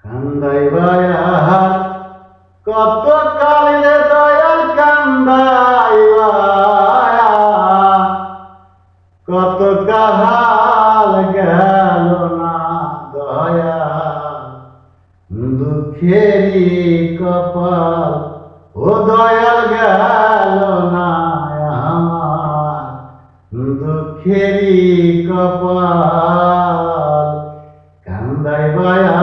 কান্দাইবায়া কত কালিরে দয়াল কান্দাইবায়া কত কাহাল গেল না দয়া দুঃখেরই কপাল ও দয়াল গেল না আমার দুঃখেরই কপাল কান্দাইবায়া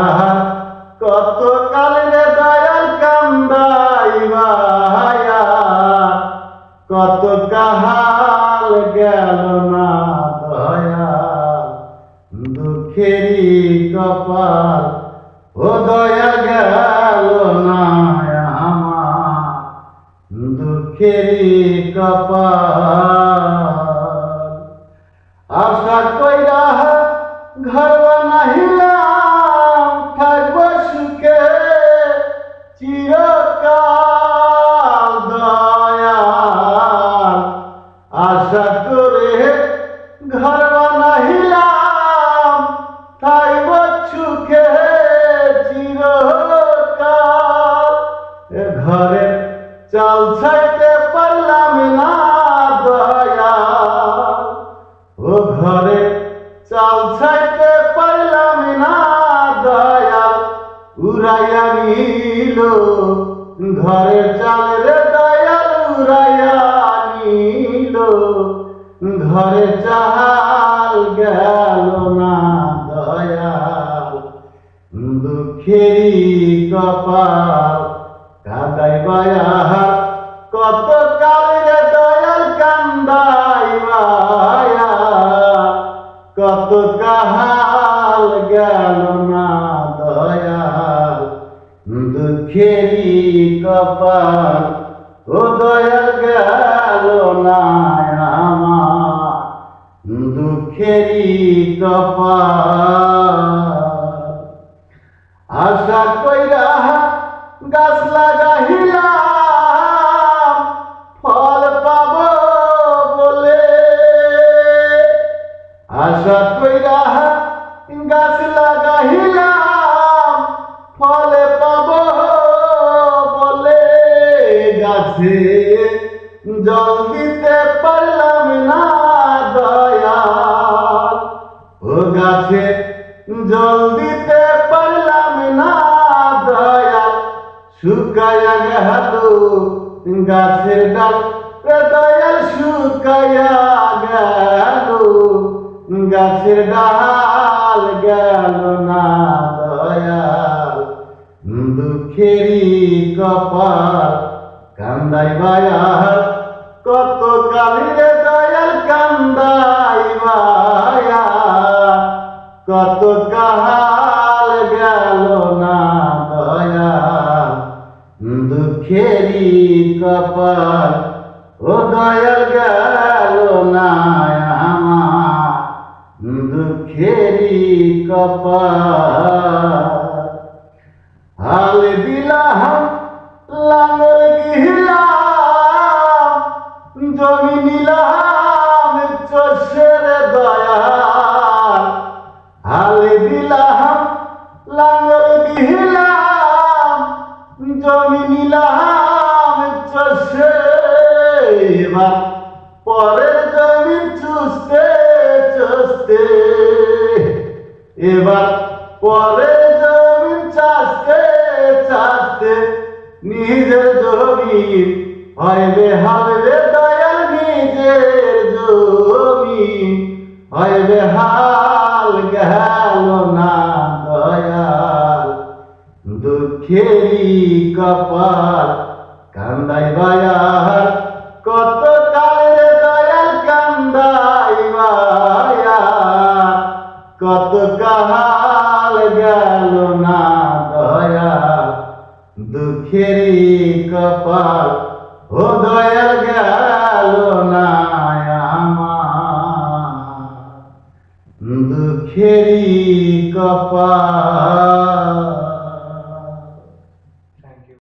কত কালিরে দয়াল কান্দাইবায়া কত কাহাল গেল না দয়া দুঃখেরই কপাল ও দয়া গেল না আমার দুঃখেরই কপাল আশা কইরা ঘর বানাইলাম থাকব সুখে চিরকাল দয়াল আশা করে ঘর বানাইলাম থাকব সুখে চিরকাল ঘরে চাল ছাইতে পারলাম না দয়াল ও ঘরে চাল ছাইতে পারলাম না দয়াল উড়াইয়া নিল ঘরের চাল রে দয়াল উড়াইয়া নিল ঘরে চাল গেল না দয়াল দুঃখেরই কপাল কাঁদাইবায়া কত কালিরে দয়াল কান্দাইবায়া কত কাহাল গেল না দয়াল দুঃখেরই কপাল ও দয়াল গেল না আমার দুঃখেরই কপাল আশা কইরা গাছ লাগাইলাম ফল পাব বলে আশা কইরা গাছ লাগাইলাম ফলে পাব বলে গাছে জল দিতে পারলাম না দয়াল ও গাছে জল দিতে পারলাম না দয়াল শুকায়া গেল গাছের ডাল রে দয়াল শুকায়া গেল গাছের ডাল গেল না দয়াল দুঃখেরই কপাল কান্দাইবায়া কত কালিরে দয়াল কান্দাইবায়া কত কাহাল গেল না দয়াল দুঃখেরই কপাল ও দয়াল গেল না আমার দুঃখেরই কপাল হাল দিলাম লাঙ্গল গিলাম জমি নিলাম চষের দয়াল হাল দিলাম লাঙ্গল গিলাম জমি নিলাম চষে এবার পরের জমি চুষতে চষতে এবার পরের জমি চাষতে চাষতে নিজের জমি হইবে হালবে দয়াল নিজের জমি হইবে হাল গেল না দয়াল দুঃখেরই কপাল কান্দাইবায়া কত